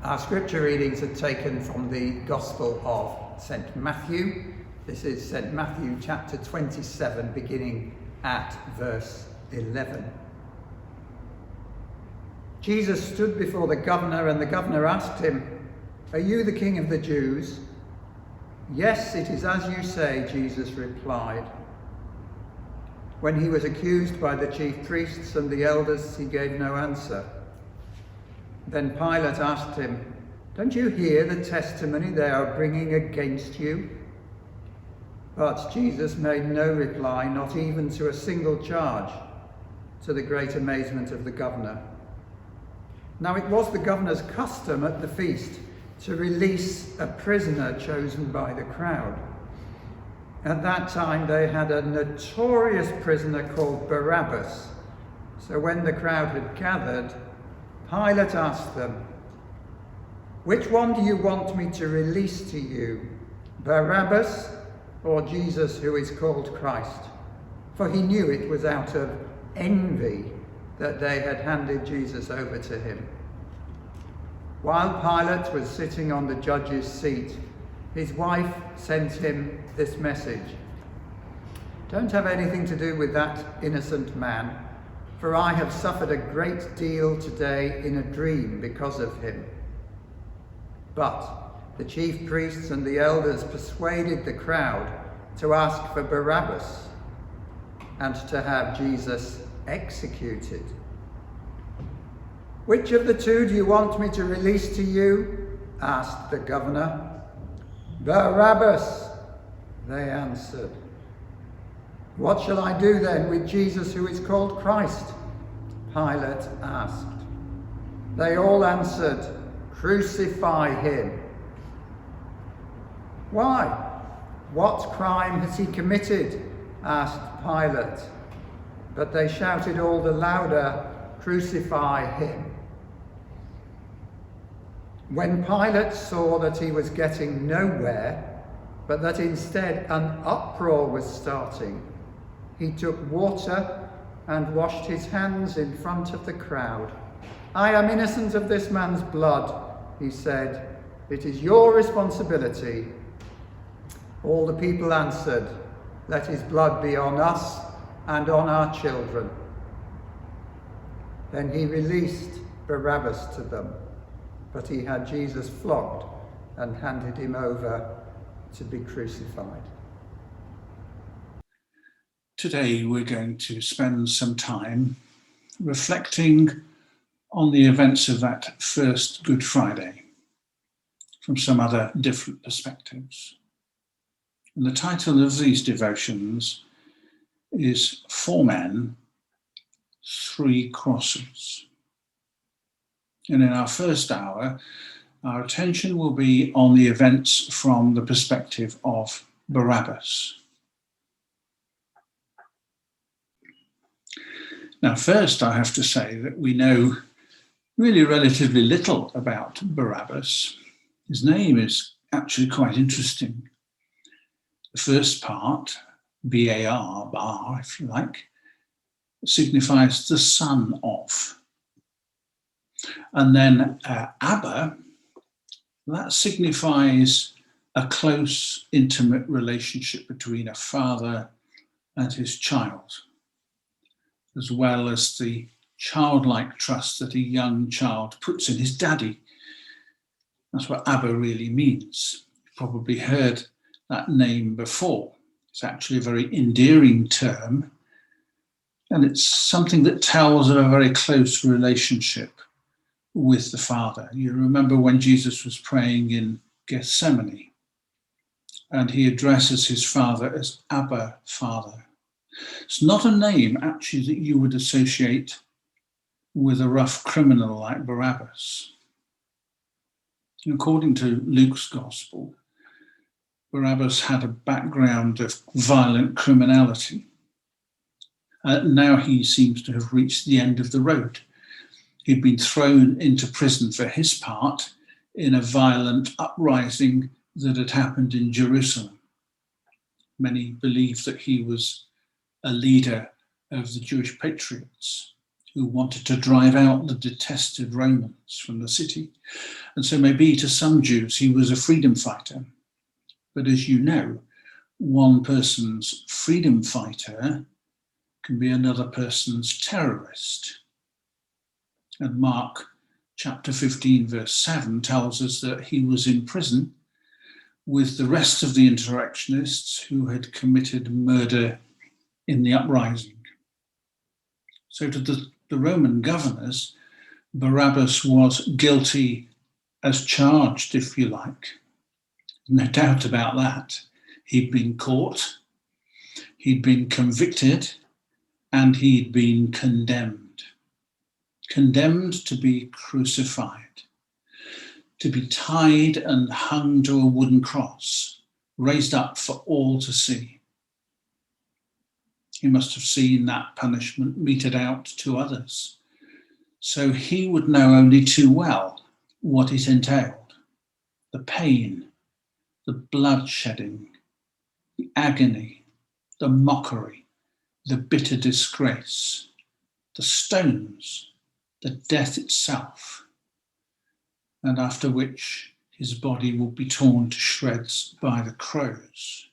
Our scripture readings are taken from the Gospel of St. Matthew. This is St. Matthew chapter 27, beginning at verse 11. Jesus stood before the governor, and the governor asked him, "Are you the king of the Jews?" "Yes, it is as you say," Jesus replied. When he was accused by the chief priests and the elders, he gave no answer. Then Pilate asked him, "Don't you hear the testimony they are bringing against you?" But Jesus made no reply, not even to a single charge, to the great amazement of the governor. Now it was the governor's custom at the feast to release a prisoner chosen by the crowd. At that time they had a notorious prisoner called Barabbas. So when the crowd had gathered, Pilate asked them, "Which one do you want me to release to you, Barabbas or Jesus who is called Christ?" For he knew it was out of envy that they had handed Jesus over to him. While Pilate was sitting on the judge's seat, his wife sent him this message: "Don't have anything to do with that innocent man, for I have suffered a great deal today in a dream because of him." But the chief priests and the elders persuaded the crowd to ask for Barabbas and to have Jesus executed. "Which of the two do you want me to release to you?" asked the governor. "Barabbas," they answered. "What shall I do then with Jesus who is called Christ?" Pilate asked. They all answered, "Crucify him." "Why? What crime has he committed?" asked Pilate. But they shouted all the louder, "Crucify him." When Pilate saw that he was getting nowhere, but that instead an uproar was starting, he took water and washed his hands in front of the crowd. "I am innocent of this man's blood," he said. "It is your responsibility." All the people answered, "Let his blood be on us and on our children." Then he released Barabbas to them, but he had Jesus flogged and handed him over to be crucified. Today we're going to spend some time reflecting on the events of that first Good Friday from some other different perspectives. And the title of these devotions is "For Men, 3 Crosses." And in our first hour, our attention will be on the events from the perspective of Barabbas. Now, first, I have to say that we know really relatively little about Barabbas. His name is actually quite interesting. The first part, B-A-R, bar, if you like, signifies the son of. And then Abba, that signifies a close, intimate relationship between a father and his child, as well as the childlike trust that a young child puts in his daddy. That's what Abba really means. You've probably heard that name before. It's actually a very endearing term, and it's something that tells of a very close relationship with the Father. You remember when Jesus was praying in Gethsemane, and he addresses his Father as Abba, Father. It's not a name actually that you would associate with a rough criminal like Barabbas. According to Luke's Gospel, Barabbas had a background of violent criminality. Now he seems to have reached the end of the road. He'd been thrown into prison for his part in a violent uprising that had happened in Jerusalem. Many believe that he was a leader of the Jewish patriots who wanted to drive out the detested Romans from the city. And so maybe to some Jews, he was a freedom fighter. But as you know, one person's freedom fighter can be another person's terrorist. And Mark chapter 15, verse 7 tells us that he was in prison with the rest of the insurrectionists who had committed murder in the uprising. So to the Roman governors, Barabbas was guilty as charged, if you like. No doubt about that. He'd been caught, he'd been convicted, and he'd been condemned. Condemned to be crucified, to be tied and hung to a wooden cross, raised up for all to see. He must have seen that punishment meted out to others, so he would know only too well what it entailed: the pain, the bloodshedding, the agony, the mockery, the bitter disgrace, the stones, the death itself, and after which his body will be torn to shreds by the crows.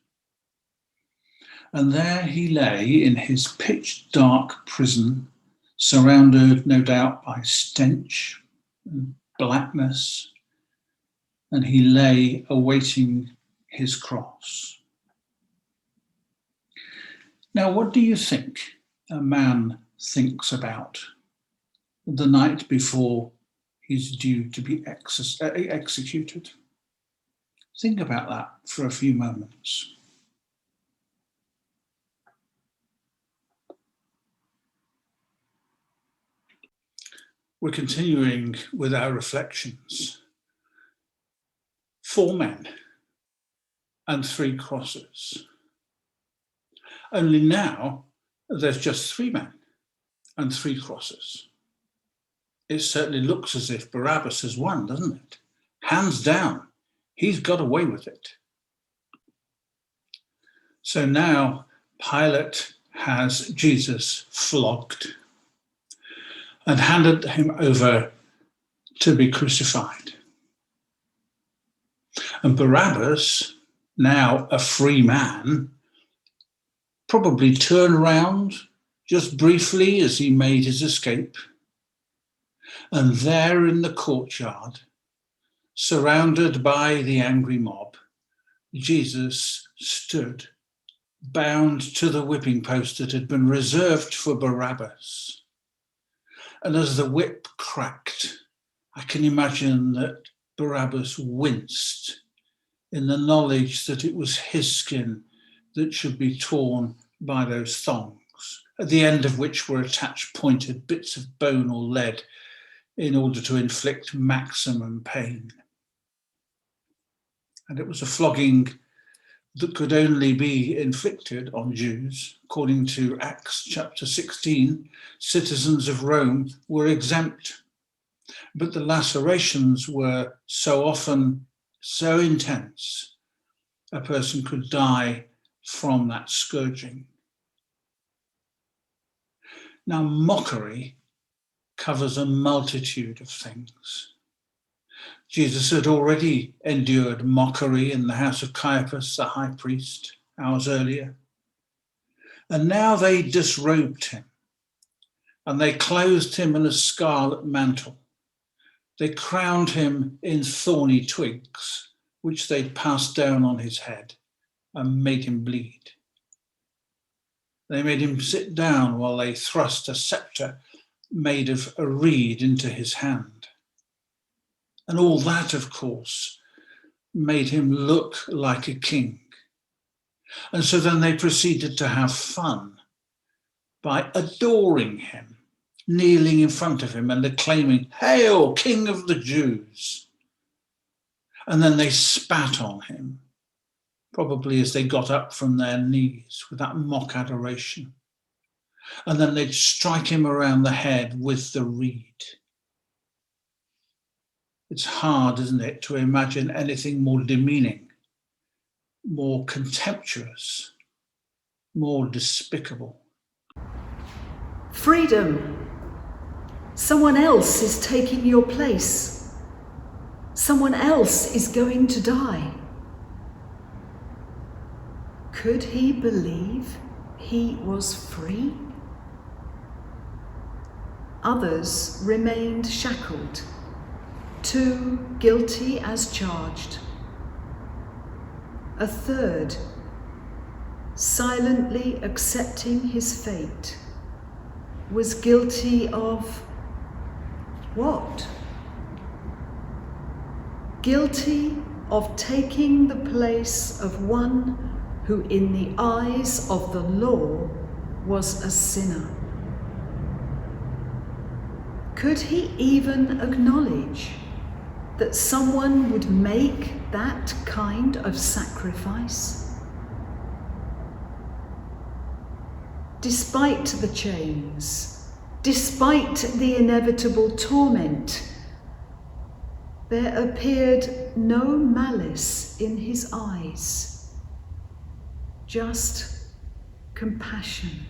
And there he lay in his pitch-dark prison, surrounded no doubt by stench and blackness, and he lay awaiting his cross. Now, what do you think a man thinks about the night before he's due to be executed? Think about that for a few moments. We're continuing with our reflections. 4 men and 3 crosses. Only now there's just 3 men and 3 crosses. It certainly looks as if Barabbas has won, doesn't it? Hands down, he's got away with it. So now Pilate has Jesus flogged and handed him over to be crucified. And Barabbas, now a free man, probably turned around just briefly as he made his escape. And there in the courtyard, surrounded by the angry mob, Jesus stood, bound to the whipping post that had been reserved for Barabbas. And as the whip cracked, I can imagine that Barabbas winced in the knowledge that it was his skin that should be torn by those thongs, at the end of which were attached pointed bits of bone or lead in order to inflict maximum pain. And it was a flogging that could only be inflicted on Jews. According to Acts chapter 16, citizens of Rome were exempt, but the lacerations were so often so intense, a person could die from that scourging. Now, mockery covers a multitude of things. Jesus had already endured mockery in the house of Caiaphas, the high priest, hours earlier. And now they disrobed him, and they clothed him in a scarlet mantle. They crowned him in thorny twigs, which they passed down on his head and made him bleed. They made him sit down while they thrust a scepter made of a reed into his hand. And all that, of course, made him look like a king. And so then they proceeded to have fun by adoring him, kneeling in front of him and acclaiming, "Hail, King of the Jews!" And then they spat on him, probably as they got up from their knees with that mock adoration. And then they'd strike him around the head with the reed. It's hard, isn't it, to imagine anything more demeaning, more contemptuous, more despicable. Freedom Someone else is taking your place. Someone else is going to die. Could he believe he was free? Others remained shackled, two guilty as charged. A third, silently accepting his fate, was guilty of what? Guilty of taking the place of one who in the eyes of the law was a sinner. Could he even acknowledge that someone would make that kind of sacrifice? Despite the chains, despite the inevitable torment, there appeared no malice in his eyes, just compassion,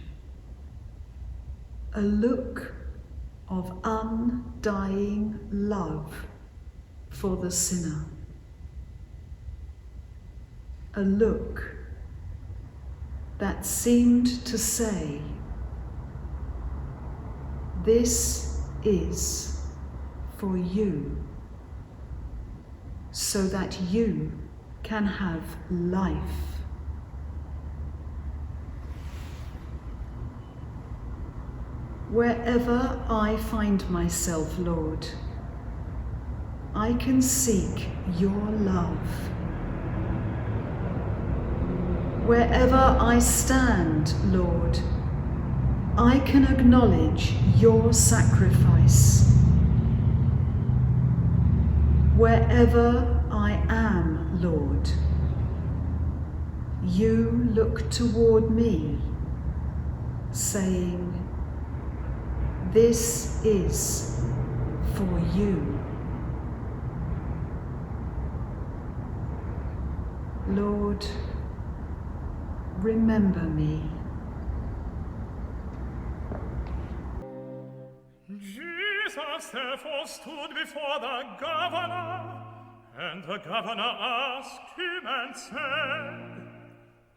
a look of undying love for the sinner, a look that seemed to say, "This is for you, so that you can have life." Wherever I find myself, Lord, I can seek your love. Wherever I stand, Lord, I can acknowledge your sacrifice. Wherever I am, Lord, you look toward me, saying, "This is for you." Lord, remember me. Jesus therefore stood before the governor, and the governor asked him and said,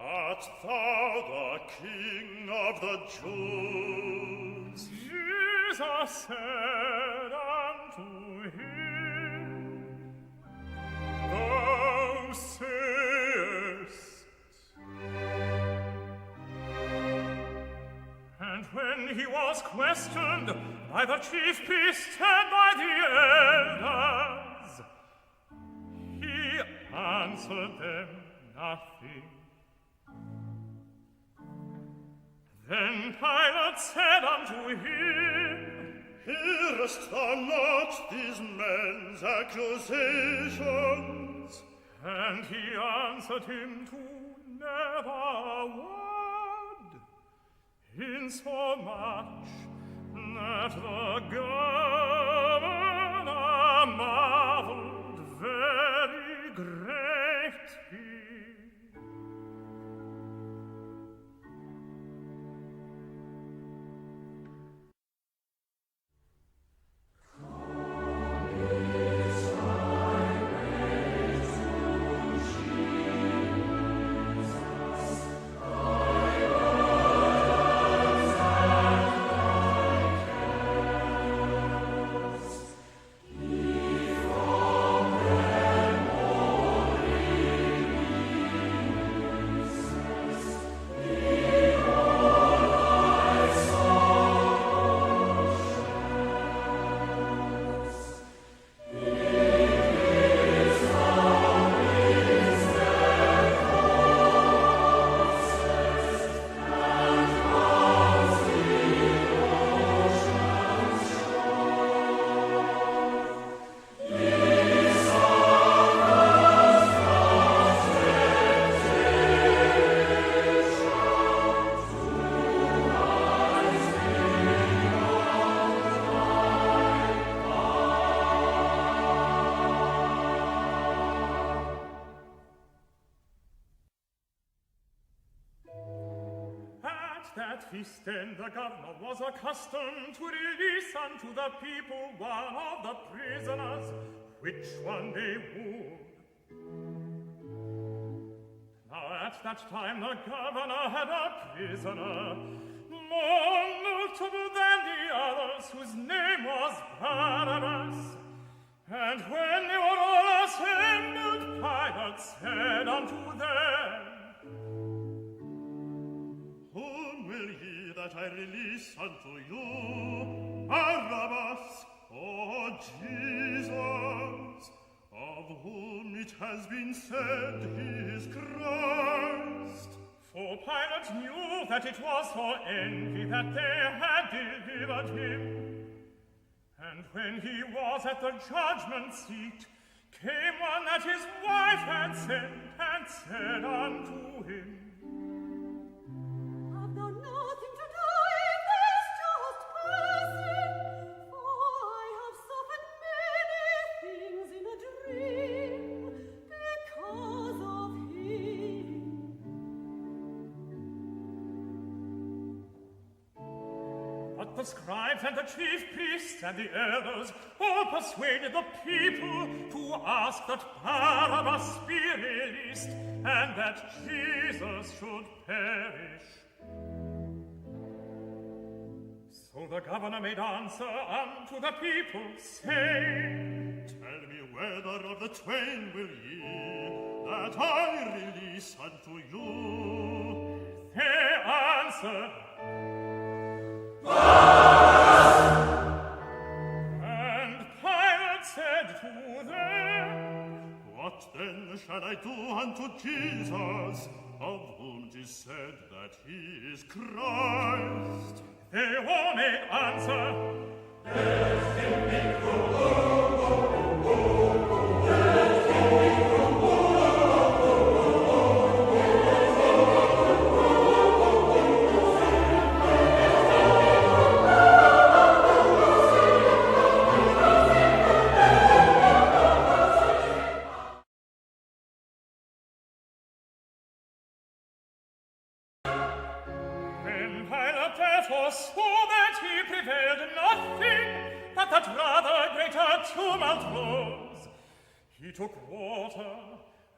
"Art thou the King of the Jews?" Jesus said unto him, "Thou sayest." And when he was questioned by the chief priests and by the elders, he answered them nothing. Then Pilate said unto him, "Hearest thou not these men's accusations?" And he answered him to never a word, insomuch that the governor marveled very greatly. that feast end the governor was accustomed to release unto the people one of the prisoners, which one they would. Now at that time the governor had a prisoner, more notable than the others, whose name was Barabbas. And when they were all assembled, Pilate said unto them, Whom will ye that I release unto you, Barabbas or Jesus, of whom it has been said he is Christ? For Pilate knew that it was for envy that they had delivered him. And when he was at the judgment seat, came one that his wife had sent, and said unto him, Have thou nothing to do with this just person? For I have suffered many things in a dream because of him. But the scribes and the chief priests and the elders all persuaded the people to ask that Barabbas be released, and that Jesus should perish. So the governor made answer unto the people, saying, Tell me whether of the twain will ye that I release unto you? They answered, And Pilate said to them, What then shall I do unto Jesus, of whom 'tis said that he is Christ? They all made answer, therefore saw that he prevailed nothing, but that rather greater tumult rose. He took water,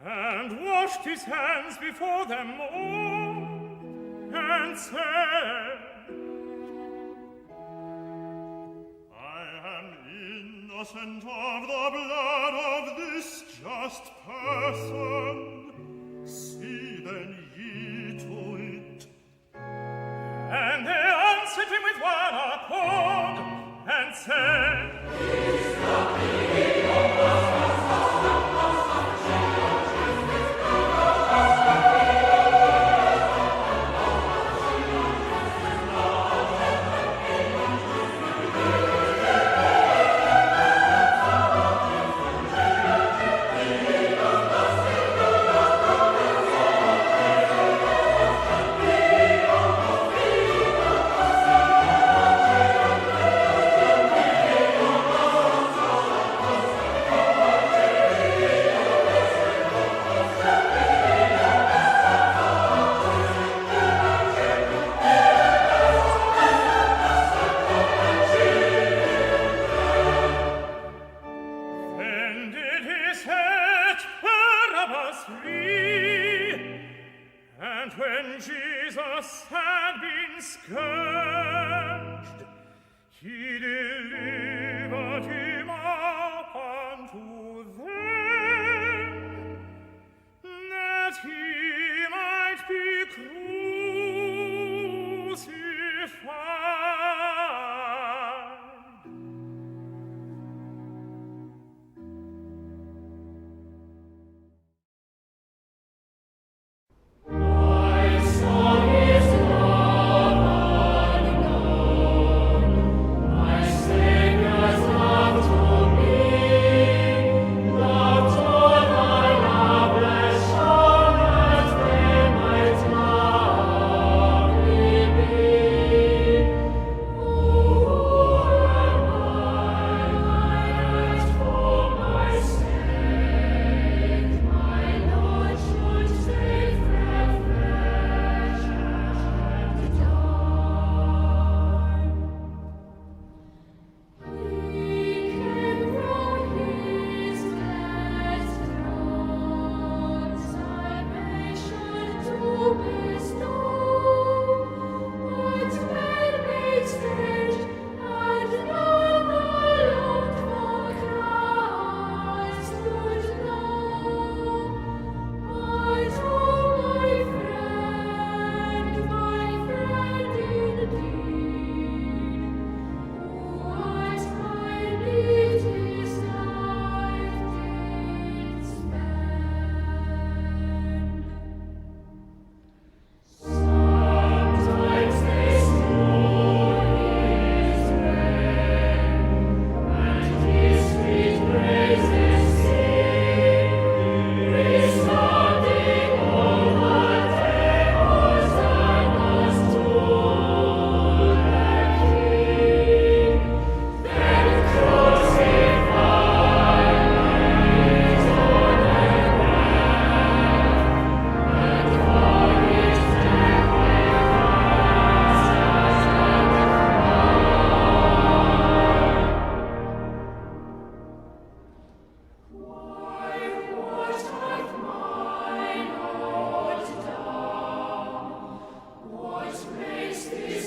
and washed his hands before them all, and said, I am innocent of the blood of this just person. See then ye to it. And they answered him with one accord, and said, Then did he set Barabbas free, and when Jesus had been scourged, he delivered him up unto them, that he might be crucified. My son is gone. justice